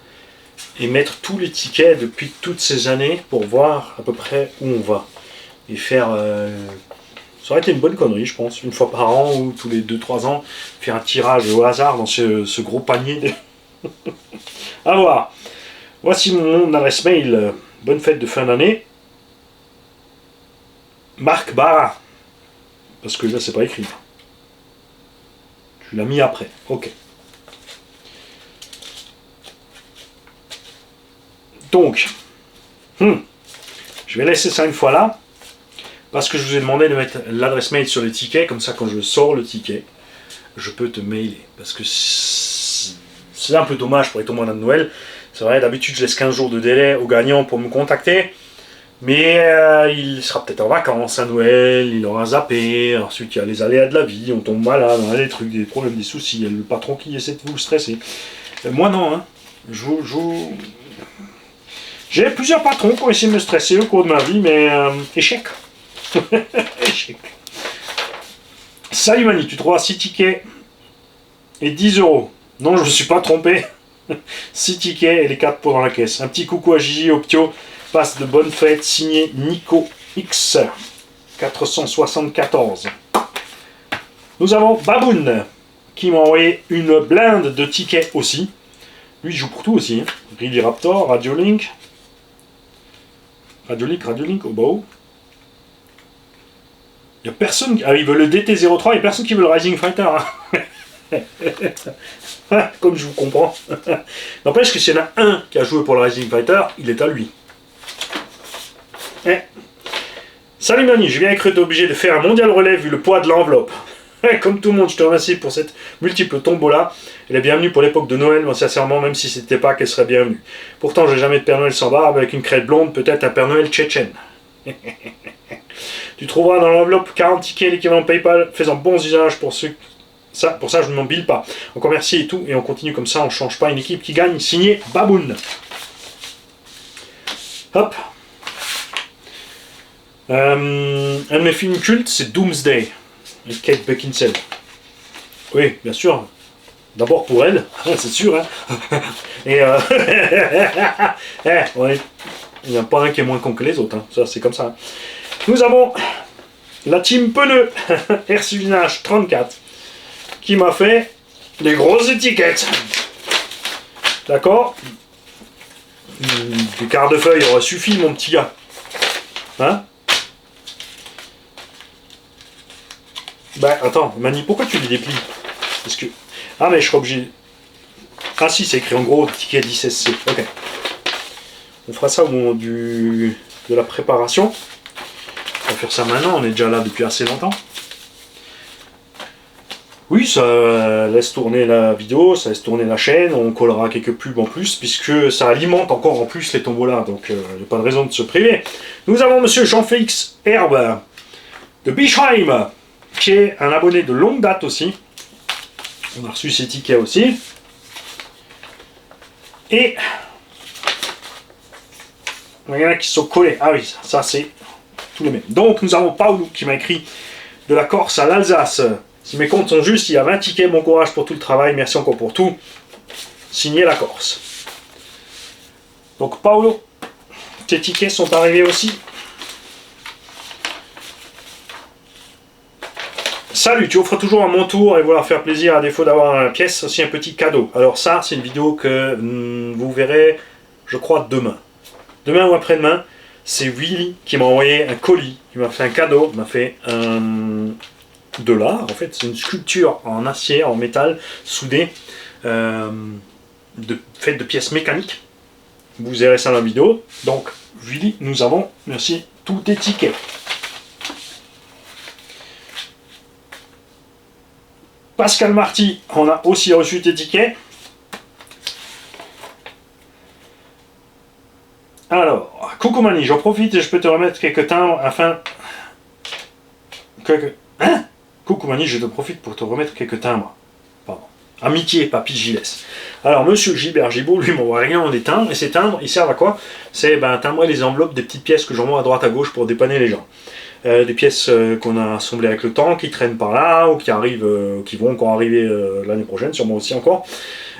et mettre tous les tickets depuis toutes ces années pour voir à peu près où on va. Et faire Ça aurait été une bonne connerie, je pense, une fois par an ou tous les 2-3 ans, faire un tirage au hasard dans ce gros panier. À voir. Voici mon adresse mail. Bonne fête de fin d'année. Marc Barra. Parce que là, c'est pas écrit. Tu l'as mis après. Ok. Donc, je vais laisser ça une fois là. Parce que je vous ai demandé de mettre l'adresse mail sur le ticket. Comme ça, quand je sors le ticket, je peux te mailer. Parce que c'est un peu dommage pour être au mois de Noël. C'est vrai, d'habitude, je laisse 15 jours de délai au gagnant pour me contacter. Mais il sera peut-être en vacances à Noël, il aura zappé, ensuite il y a les aléas de la vie, on tombe malade, on a des trucs, des problèmes, des soucis, il y a le patron qui essaie de vous stresser. Moi non, hein. J'ai plusieurs patrons qui ont essayé de me stresser au cours de ma vie, mais échec. Échec. Salut Mani, tu trouveras 6 tickets et 10 euros. Non, je ne me suis pas trompé. 6 tickets et les 4 pots dans la caisse. Un petit coucou à Gigi Optio. Passe de bonnes fêtes, signé Nico X 474. Nous avons Baboun qui m'a envoyé une blinde de tickets aussi. Lui il joue pour tout aussi. Hein. Really Raptor, Radiolink, oh bah. Il y a personne. Ah, il veut le DT03, il n'y a personne qui veut le Rising Fighter. Hein. Comme je vous comprends. N'empêche que s'il y en a un qui a joué pour le Rising Fighter, il est à lui. Salut Mani, je viens être obligé de faire un mondial relais vu le poids de l'enveloppe. Comme tout le monde, je te remercie pour cette multiple tombola. Elle est bienvenue pour l'époque de Noël, moi sincèrement, même si c'était pas qu'elle serait bienvenue. Pourtant, j'ai jamais de Père Noël sans barbe, avec une crête blonde, peut-être un Père Noël tchétchène. Tu trouveras dans l'enveloppe 40 tickets, l'équivalent PayPal, faisant bons usages pour ceux. Pour ça, je ne m'en bile pas. Encore merci et tout, et on continue comme ça, on change pas une équipe qui gagne. Signé Baboun. Hop. Un de mes films cultes, c'est Doomsday, avec Kate Beckinsale. Oui, bien sûr. D'abord pour elle, c'est sûr. Hein. Et ouais. Il n'y en a pas un qui est moins con que les autres. Hein. Ça, c'est comme ça. Nous avons la team Pneu, RCVNH 34, qui m'a fait des grosses étiquettes. D'accord. Des quarts de feuille auraient suffi, mon petit gars. Hein? Bah attends, Mani, pourquoi tu les déplies? Parce que... Ah mais je serai obligé... Ah si, c'est écrit en gros, ticket 16C. Ok. On fera ça au moment de la préparation. On va faire ça maintenant, on est déjà là depuis assez longtemps. Oui, ça laisse tourner la vidéo, ça laisse tourner la chaîne, on collera quelques pubs en plus, puisque ça alimente encore en plus les tombolas, donc il n'y a pas de raison de se priver. Nous avons monsieur Jean-Félix Herbe de Bischheim, qui est un abonné de longue date aussi. On a reçu ses tickets aussi. Et il y en a qui sont collés. Ah oui, ça c'est tous les mêmes. Donc nous avons Paolo qui m'a écrit de la Corse à l'Alsace. Si mes comptes sont justes, il y a 20 tickets. Bon courage pour tout le travail. Merci encore pour tout. Signé la Corse. Donc Paolo, tes tickets sont arrivés aussi. Salut, tu offres toujours à mon tour et vouloir faire plaisir à défaut d'avoir une pièce, aussi un petit cadeau. Alors ça, c'est une vidéo que vous verrez, je crois, demain. Demain ou après-demain, c'est Willy qui m'a envoyé un colis, il m'a fait un cadeau, il m'a fait de l'art, en fait, c'est une sculpture en acier, en métal, soudée, faite de pièces mécaniques. Vous verrez ça dans la vidéo. Donc, Willy, nous avons, merci, tous tes tickets. Pascal Marty, on a aussi reçu tes tickets. Alors, coucou Mani, j'en profite et je peux te remettre quelques timbres afin que... Hein? Coucou Mani, je te profite pour te remettre quelques timbres. Pardon. Amitié, papy Gilles. Alors, monsieur Gilbert Gibault, lui, m'envoie régulièrement des timbres, et ces timbres, ils servent à quoi? C'est timbrer les enveloppes des petites pièces que j'envoie à droite à gauche pour dépanner les gens. Des pièces qu'on a assemblées avec le temps, qui traînent par là, ou qui arrivent, qui vont encore arriver l'année prochaine, sûrement aussi encore.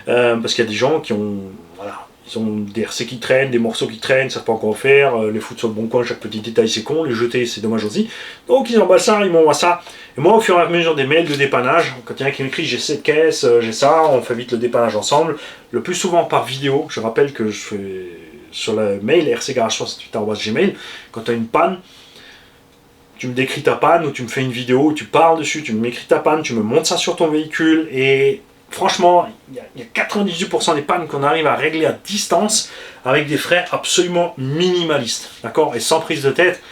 Parce qu'il y a des gens qui ont... Voilà, Ils ont des RC qui traînent, des morceaux qui traînent, ils savent pas encore faire, les foutre sur le bon coin, chaque petit détail c'est con, les jeter c'est dommage aussi. Donc ils emballent ça, ils m'envoient ça. Et moi au fur et à mesure des mails de dépannage, quand il y en a qui m'écrit j'ai cette caisse, j'ai ça, on fait vite le dépannage ensemble. Le plus souvent par vidéo, je rappelle que je fais sur le mail rcgarage68@gmail, quand tu as une panne, tu me décris ta panne ou tu me fais une vidéo, tu parles dessus, tu m'écris ta panne, tu me montes ça sur ton véhicule et franchement, il y a 98% des pannes qu'on arrive à régler à distance avec des frais absolument minimalistes, d'accord, et sans prise de tête.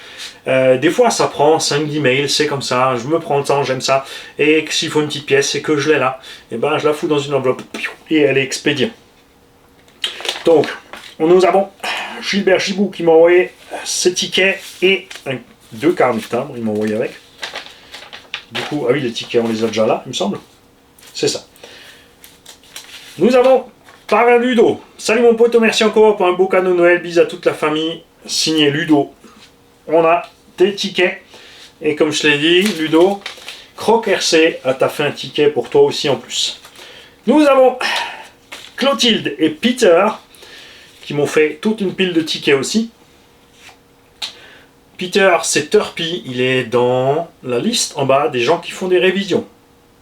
Des fois, ça prend 5-10 mails, c'est comme ça, je me prends le temps, j'aime ça, et s'il faut une petite pièce et que je l'ai là, et ben je la fous dans une enveloppe et elle est expédiée. Donc, nous avons Gilbert Gibou qui m'a envoyé ses tickets et 2 carnets de timbre, il m'a envoyé avec. Du coup, ah oui, les tickets, on les a déjà là, il me semble. C'est ça. Nous avons Parrain Ludo. Salut mon pote, merci encore pour un beau cadeau de Noël. Bis à toute la famille. Signé Ludo. On a des tickets. Et comme je l'ai dit, Ludo, Croc RC t'a fait un ticket pour toi aussi en plus. Nous avons Clotilde et Peter qui m'ont fait toute une pile de tickets aussi. Peter, c'est Turpy. Il est dans la liste en bas des gens qui font des révisions.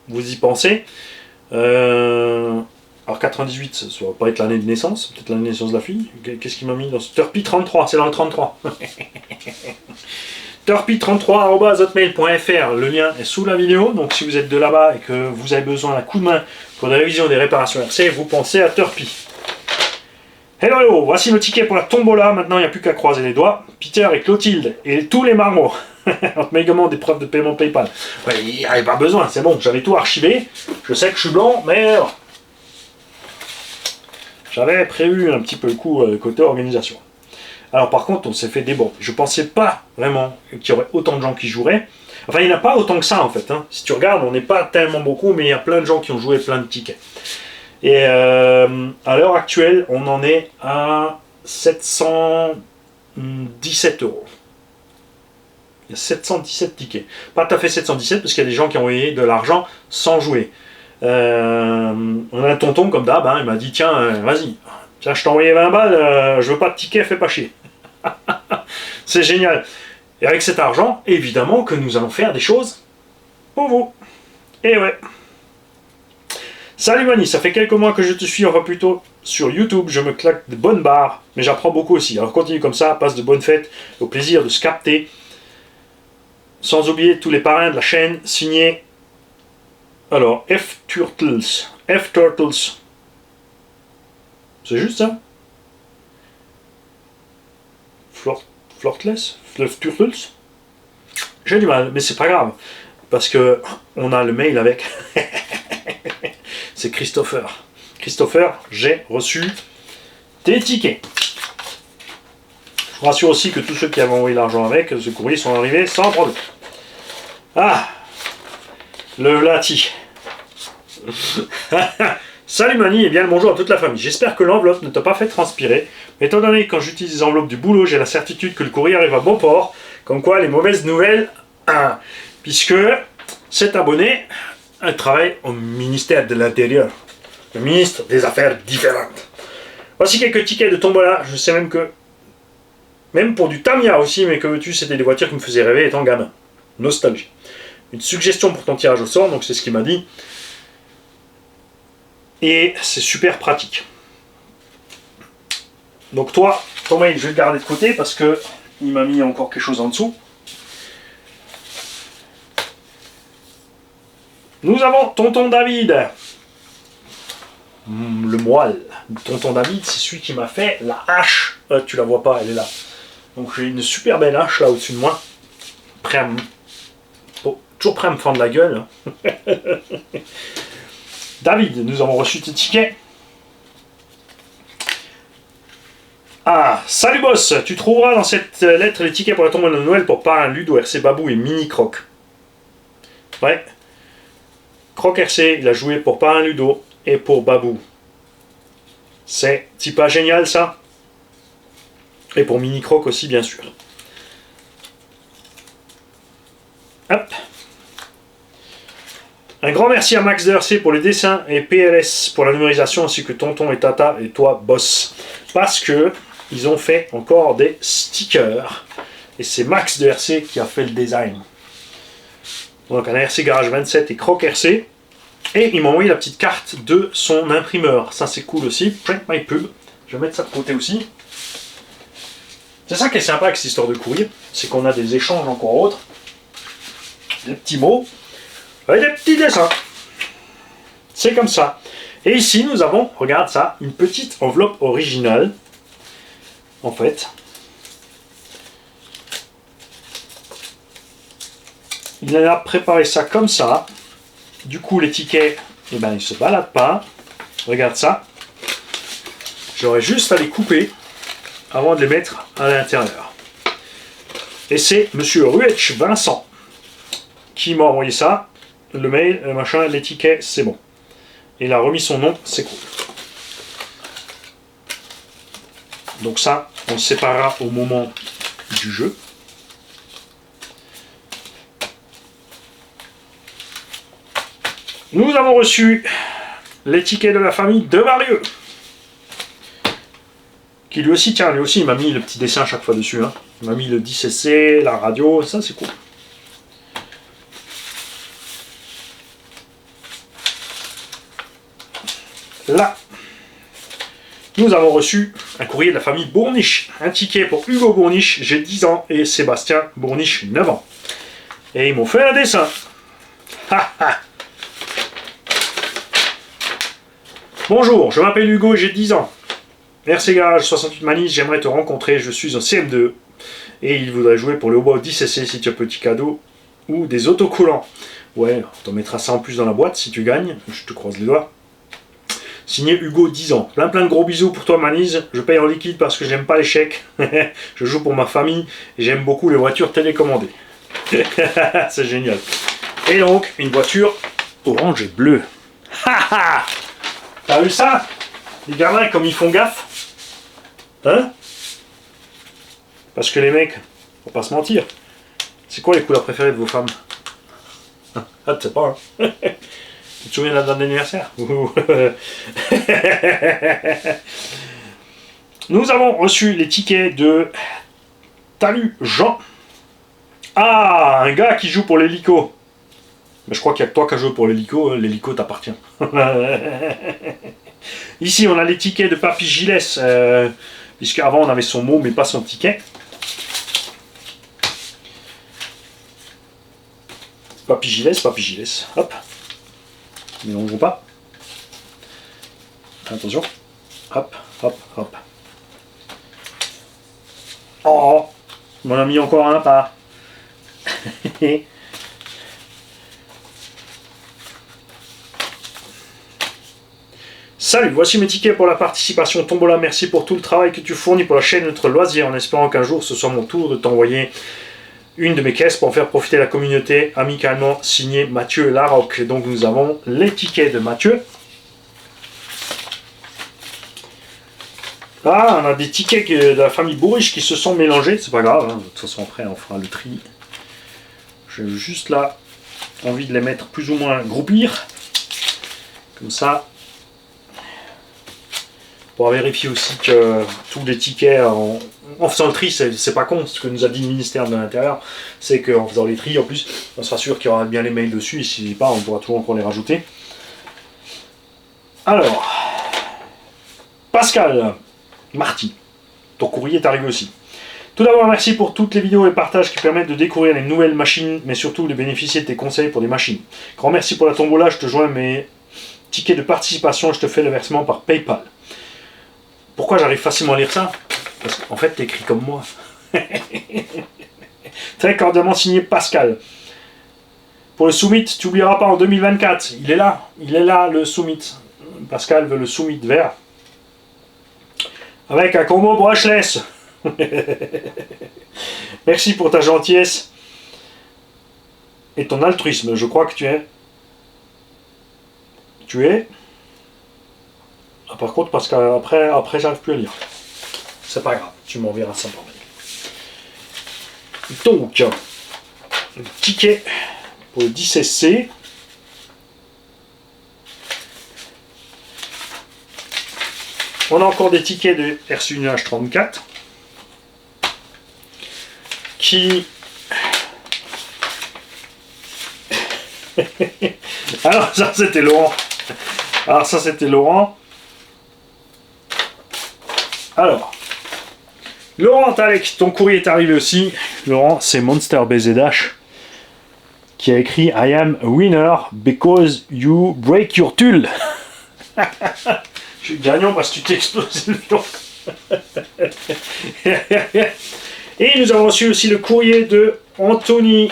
Vous y pensez alors 98, ça ne va pas être l'année de naissance, peut-être l'année de naissance de la fille. Qu'est-ce qu'il m'a mis dans ce Turpy 33, c'est dans le 33. Turpy33@hotmail.fr, le lien est sous la vidéo, donc si vous êtes de là-bas et que vous avez besoin d'un coup de main pour des révisions des réparations RC, vous pensez à Turpy. Hello, hello, voici le ticket pour la tombola, maintenant il n'y a plus qu'à croiser les doigts. Peter et Clotilde et tous les marmots. On te met également des preuves de paiement PayPal. Ouais, il n'y avait pas besoin, c'est bon, j'avais tout archivé. Je sais que je suis blanc, mais j'avais prévu un petit peu le coup côté organisation. Alors par contre, on s'est fait des bons. Je pensais pas vraiment qu'il y aurait autant de gens qui joueraient. Enfin, il n'y en a pas autant que ça en fait. Hein. Si tu regardes, on n'est pas tellement beaucoup, mais il y a plein de gens qui ont joué plein de tickets. Et à l'heure actuelle, on en est à 717 €. Il y a 717 tickets. Pas tout à fait 717 parce qu'il y a des gens qui ont envoyé de l'argent sans jouer. On a un tonton comme d'hab, hein, il m'a dit tiens, vas-y, tiens, je t'ai envoyé 20 balles, je veux pas de ticket, fais pas chier. C'est génial. Et avec cet argent, évidemment que nous allons faire des choses pour vous. Et ouais. Salut Mani, ça fait quelques mois que je te suis, enfin plutôt sur YouTube, je me claque de bonnes barres, mais j'apprends beaucoup aussi. Alors continue comme ça, passe de bonnes fêtes, au plaisir de se capter. Sans oublier tous les parrains de la chaîne, signés. Alors, F-Turtles. F-Turtles. C'est juste ça? Flortless? F-Turtles? J'ai du mal, mais c'est pas grave. Parce que on a le mail avec. C'est Christopher. Christopher, j'ai reçu tes tickets. Je vous rassure aussi que tous ceux qui avaient envoyé l'argent avec, ce courrier sont arrivés sans problème. Ah, le Lati. Salut Mani et bien le bonjour à toute la famille. J'espère que l'enveloppe ne t'a pas fait transpirer. Mais étant donné que quand j'utilise les enveloppes du boulot, j'ai la certitude que le courrier arrive à bon port. Comme quoi les mauvaises nouvelles, puisque cet abonné travaille au ministère de l'Intérieur. Le ministre des Affaires différentes. Voici quelques tickets de tombola. Je sais même que... Même pour du Tamiya aussi, mais que veux-tu, c'était des voitures qui me faisaient rêver étant gamin. Nostalgie. Une suggestion pour ton tirage au sort, donc c'est ce qu'il m'a dit. Et c'est super pratique. Donc toi, ton mail, je vais le garder de côté parce que il m'a mis encore quelque chose en dessous. Nous avons Tonton David. Le moelle. Tonton David, c'est celui qui m'a fait la hache. Tu la vois pas, elle est là. Donc j'ai une super belle hache là au-dessus de moi. Prêt à me... toujours prêt à me fendre la gueule. David, nous avons reçu tes tickets. Ah, salut boss, tu trouveras dans cette lettre les tickets pour la tombola de Noël pour Parrain, Ludo, RC Babou et Mini Croc. Ouais. Croc RC, il a joué pour Parrain Ludo et pour Babou. C'est pas génial ça? Et pour Mini Croc aussi bien sûr. Hop. Un grand merci à Max DRC pour les dessins et PLS pour la numérisation, ainsi que Tonton et Tata et toi, boss. Parce que ils ont fait encore des stickers. Et c'est Max DRC qui a fait le design. Donc un RC Garage 27 et Croc RC. Et il m'a envoyé la petite carte de son imprimeur. Ça c'est cool aussi. Print My Pub. Je vais mettre ça de côté aussi. C'est ça qui est sympa avec cette histoire de courrier. C'est qu'on a des échanges encore autres. Des petits mots. Et des petits dessins. C'est comme ça. Et ici nous avons, regarde ça, une petite enveloppe originale. En fait. Il a préparé ça comme ça. Du coup, les tickets, eh ben, ils ne se baladent pas. Regarde ça. J'aurais juste à les couper avant de les mettre à l'intérieur. Et c'est Monsieur Ruech Vincent qui m'a envoyé ça. Le mail, le machin, les tickets, c'est bon. Il a remis son nom, c'est cool. Donc ça, on le séparera au moment du jeu. Nous avons reçu les tickets de la famille de Mario. Qui lui aussi, tiens, lui aussi, il m'a mis le petit dessin à chaque fois dessus. Hein. Il m'a mis le 10cc, la radio, ça c'est cool. Là, nous avons reçu un courrier de la famille Bourniche. Un ticket pour Hugo Bourniche, j'ai 10 ans, et Sébastien Bourniche, 9 ans. Et ils m'ont fait un dessin. Bonjour, je m'appelle Hugo et j'ai 10 ans. RC Garage 68 Manise, j'aimerais te rencontrer, je suis en CM2 et il voudrait jouer pour le hautbois 10cc si tu as un petit cadeau ou des autocollants. Ouais, on t'en mettra ça en plus dans la boîte si tu gagnes, je te croise les doigts. Signé Hugo, 10 ans. Plein de gros bisous pour toi Manise, je paye en liquide parce que j'aime pas les chèques. Je joue pour ma famille et j'aime beaucoup les voitures télécommandées. C'est génial. Et donc, une voiture orange et bleue. T'as vu ça? Les gamins, comme ils font gaffe. Hein? Parce que les mecs, faut pas se mentir. C'est quoi les couleurs préférées de vos femmes? Ah, tu sais pas, hein? Tu te souviens de la date d'anniversaire? Nous avons reçu les tickets de Talu Jean. Ah, un gars qui joue pour l'hélico. Mais je crois qu'il n'y a que toi qui as joué pour l'hélico. L'hélico t'appartient. Ici, on a les tickets de Papy Gilles. Puisqu'avant, on avait son mot, mais pas son ticket. Papy Gilles. Hop. Mais on ne joue pas. Attention. Hop. Oh, on en a mis encore un pas. Salut, voici mes tickets pour la participation Tombola. Merci pour tout le travail que tu fournis pour la chaîne Notre Loisir, en espérant qu'un jour ce soit mon tour de t'envoyer une de mes caisses pour en faire profiter la communauté. Amicalement signé Mathieu Larocque. Donc nous avons les tickets de Mathieu. Ah, on a des tickets de la famille Bourriche qui se sont mélangés. C'est pas grave, hein. De toute façon après on fera le tri. J'ai juste là envie de les mettre plus ou moins groupir. Comme ça. Pour vérifier aussi que tous les tickets, en faisant le tri, c'est pas con, ce que nous a dit le ministère de l'Intérieur, c'est qu'en faisant les tri, en plus, on sera sûr qu'il y aura bien les mails dessus, et si pas, on pourra toujours encore les rajouter. Alors, Pascal Marty, ton courrier est arrivé aussi. Tout d'abord, merci pour toutes les vidéos et partages qui permettent de découvrir les nouvelles machines, mais surtout de bénéficier de tes conseils pour des machines. Grand merci pour la tombola, je te joins mes tickets de participation, je te fais le versement par PayPal. Pourquoi j'arrive facilement à lire ça? Parce qu'en fait, t'écris comme moi. Très cordialement signé Pascal. Pour le Summit, tu n'oublieras pas en 2024. Il est là le Summit. Pascal veut le Summit vert. Avec un combo brushless. Merci pour ta gentillesse et ton altruisme. Je crois que tu es. Ah, par contre, parce qu'après j'arrive plus à lire. C'est pas grave, tu m'enverras ça par mail. Donc, le ticket pour le 10SC. On a encore des tickets de RC Nuage 34 qui... Alors ça c'était Laurent. Alors, Laurent Alex, ton courrier est arrivé aussi. Laurent, c'est Monster BZH qui a écrit I am a winner because you break your tulle. Je suis gagnant parce que tu t'es explosé le fion. Et nous avons reçu aussi le courrier de Anthony.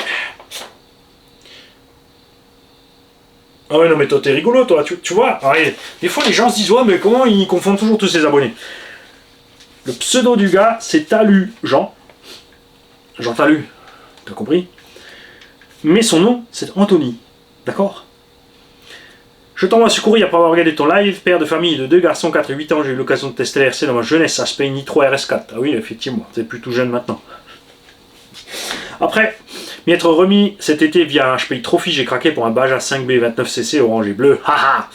Ah ouais, non mais toi t'es rigolo toi, tu vois. Alors, des fois les gens se disent ouais mais comment ils confondent toujours tous ces abonnés. Le pseudo du gars c'est Talu Jean. Jean Talu, t'as compris? Mais son nom c'est Anthony, d'accord? Je t'envoie ce courrier après avoir regardé ton live. Père de famille de 2 garçons, 4 et 8 ans, j'ai eu l'occasion de tester l'RC dans ma jeunesse, Aspect Nitro RS4. Ah oui, effectivement, c'est plus tout jeune maintenant. Après m'y être remis cet été via un HPI Trophy, j'ai craqué pour un Baja 5B 29cc orange et bleu. Haha.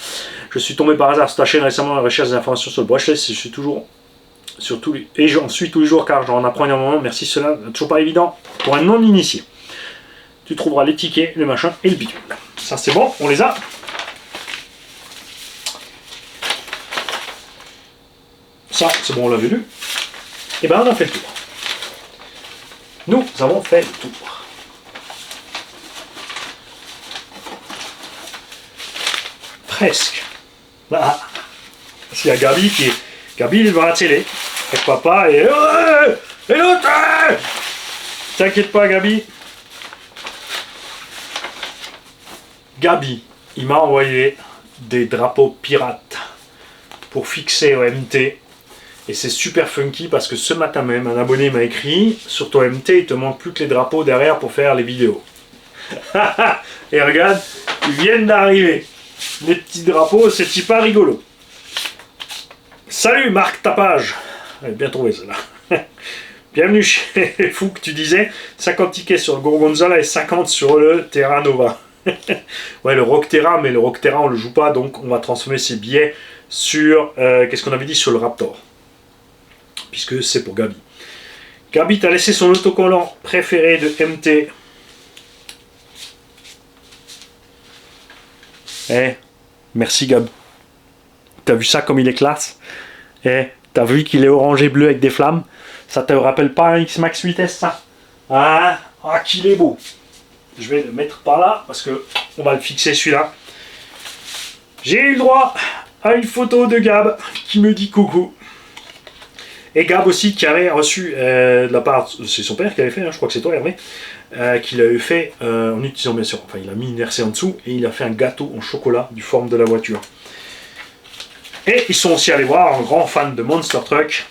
Je suis tombé par hasard sur ta chaîne récemment à la recherche d'informations sur le brushless et j'en suis tous les jours car j'en apprends énormément. Merci, cela n'est toujours pas évident pour un non-initié. Tu trouveras les tickets, le machin et le bidule. Ça c'est bon, on les a. Ça, c'est bon, on l'avait lu. Et ben on a fait le tour. Nous avons fait le tour. Presque. Ah. C'est à Gabi qui est... Gabi, il est devant la télé. Avec papa et... Et l'autre. T'inquiète pas, Gabi. Gabi, il m'a envoyé des drapeaux pirates pour fixer au MT. Et c'est super funky parce que ce matin même, un abonné m'a écrit sur ton MT, il te manque plus que les drapeaux derrière pour faire les vidéos. Et regarde, ils viennent d'arriver. Les petits drapeaux, c'est pas rigolo. Salut Marc Tapage. Bien trouvé celle-là. Bienvenue chez Fou que tu disais 50 tickets sur le Gorgonzola et 50 sur le Terra Nova. Ouais, le Rock Terra, mais le Rock Terra on le joue pas, donc on va transformer ces billets sur, qu'est-ce qu'on avait dit, sur le Raptor. Puisque c'est pour Gabi. Gabi t'a laissé son autocollant préféré de MT. Merci Gab. T'as vu ça comme il est classe? T'as vu qu'il est orange et bleu avec des flammes? Ça te rappelle pas un X-Max 8S ça? Ah, qu'il est beau. Je vais le mettre par là parce que on va le fixer celui-là. J'ai eu le droit à une photo de Gab qui me dit coucou. Et Gab aussi qui avait reçu de la part, c'est son père qui avait fait, hein, je crois que c'est toi Hervé, qui l'avait fait en utilisant bien sûr, enfin il a mis une RC en dessous et il a fait un gâteau en chocolat du forme de la voiture. Et ils sont aussi allés voir un grand fan de Monster Truck,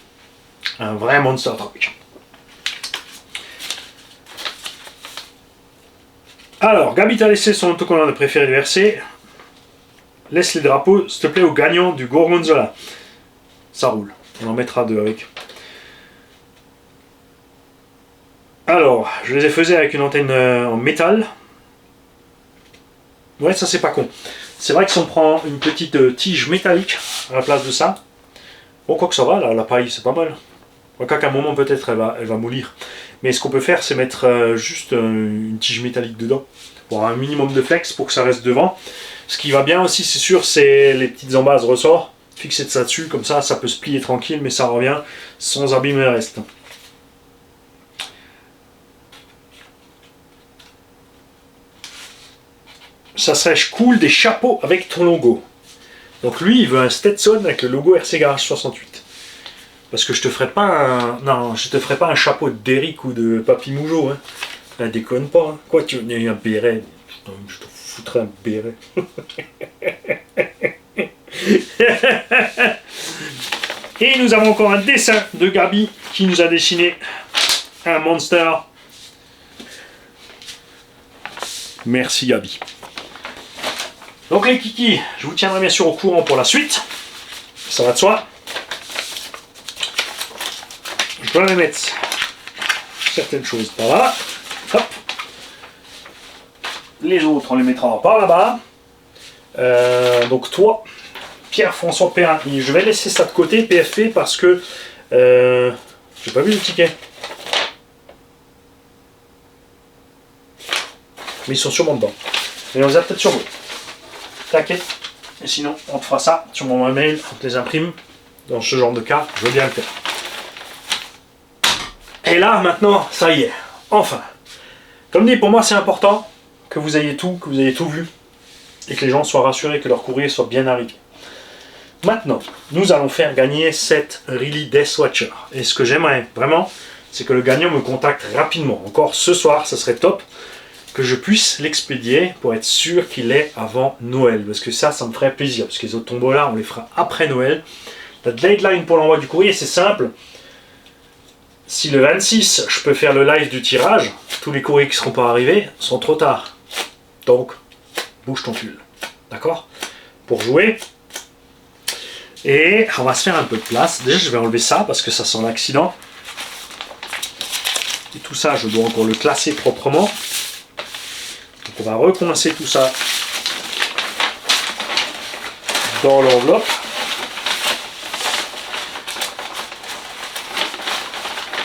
un vrai Monster Truck. Alors, Gabi t'a laissé son autocollant de préféré du RC. Laisse les drapeaux, s'il te plaît, aux gagnants du Gorgonzola. Ça roule. On en mettra 2 avec. Alors, je les ai faisés avec une antenne en métal. Ouais, ça c'est pas con. C'est vrai que si on prend une petite tige métallique à la place de ça, bon, quoi que ça va, là, la paille c'est pas mal. Qu'à un moment peut-être elle va moulir. Mais ce qu'on peut faire, c'est mettre juste une tige métallique dedans, pour avoir un minimum de flex pour que ça reste devant. Ce qui va bien aussi, c'est sûr, c'est les petites embases ressort. Fixer de ça dessus, comme ça peut se plier tranquille, mais ça revient sans abîmer le reste. Ça serait cool des chapeaux avec ton logo. Donc lui, il veut un Stetson avec le logo RC Garage 68. Parce que je te ferai pas un... Non, je te ferai pas un chapeau de Derrick ou de Papy Mougeot. Hein. Déconne pas. Hein. Quoi, tu veux un béret? Putain, je te foutrais un béret. Et nous avons encore un dessin de Gabi qui nous a dessiné un monster. Merci Gabi. Donc les kikis, je vous tiendrai bien sûr au courant pour la suite. Ça va de soi. Je dois les mettre certaines choses par là. Hop. Les autres, on les mettra par là-bas. Donc toi, Pierre-François Perrin. Et je vais laisser ça de côté, PFP, parce que j'ai pas vu le ticket. Mais ils sont sûrement dedans. Mais on les a peut-être sur vous. T'inquiète. Et sinon, on te fera ça sur mon mail, on te les imprime. Dans ce genre de cas, je veux bien le faire. Et là, maintenant, ça y est. Enfin. Comme dit, pour moi, c'est important que vous ayez tout vu. Et que les gens soient rassurés que leur courrier soit bien arrivé. Maintenant, nous allons faire gagner cette Really Death Watcher. Et ce que j'aimerais vraiment, c'est que le gagnant me contacte rapidement. Encore ce soir, ce serait top que je puisse l'expédier pour être sûr qu'il est avant Noël. Parce que ça me ferait plaisir. Parce que les autres tombolas, on les fera après Noël. La deadline pour l'envoi du courrier, c'est simple. Si le 26, je peux faire le live du tirage, tous les courriers qui ne seront pas arrivés sont trop tard. Donc, bouge ton cul. D'accord? Pour jouer. Et on va se faire un peu de place. Déjà, je vais enlever ça parce que ça sent l'accident. Et tout ça, je dois encore le classer proprement. Donc, on va recoincer tout ça dans l'enveloppe.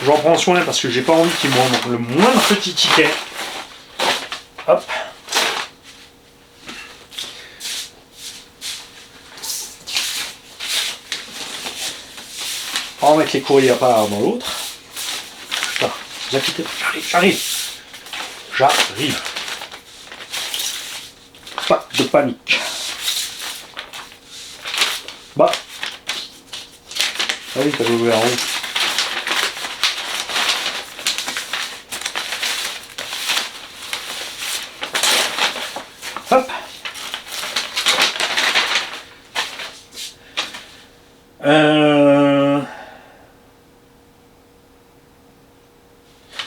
J'en prends soin parce que j'ai pas envie qu'il me manque le moindre petit ticket. Hop. On va mettre les courriers à part dans l'autre. Putain, vous inquiétez pas, j'arrive. Pas de panique. Bah. Ah oui, t'avais ouvert en haut. Hop.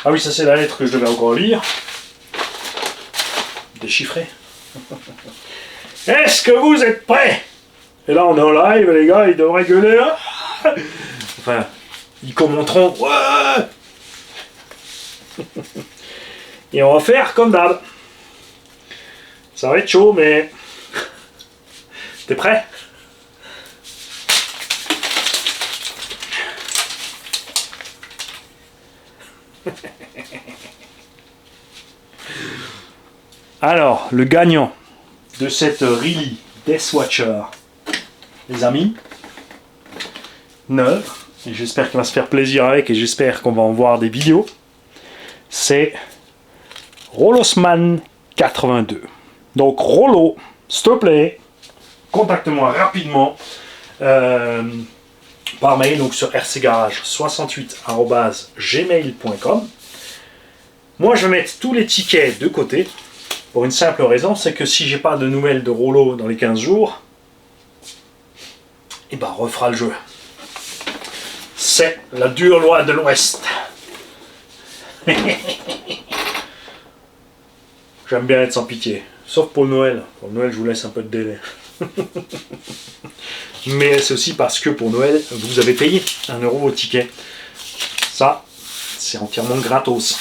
Ah oui, ça c'est la lettre que je devais encore lire. Déchiffrer. Est-ce que vous êtes prêts? Et là on est en live, les gars, ils devraient gueuler. Hein. Enfin, ils commenteront. Ouais. Et on va faire comme d'hab. Ça va être chaud, mais... T'es prêt? Alors, le gagnant de cette Really Death Watcher, les amis, neuve, et j'espère qu'il va se faire plaisir avec, et j'espère qu'on va en voir des vidéos, c'est Rolosman 82. Donc Rollo, s'il te plaît, contacte-moi rapidement par mail, donc sur rcgarage68@gmail.com. Moi je vais mettre tous les tickets de côté, pour une simple raison, c'est que si j'ai pas de nouvelles de Rollo dans les 15 jours, et ben on refera le jeu. C'est la dure loi de l'Ouest. J'aime bien être sans pitié. Sauf pour Noël. Pour Noël, je vous laisse un peu de délai. Mais c'est aussi parce que pour Noël, vous avez payé 1 € au ticket. Ça, c'est entièrement gratos.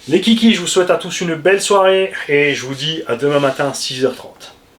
Les kikis, je vous souhaite à tous une belle soirée et je vous dis à demain matin 6h30.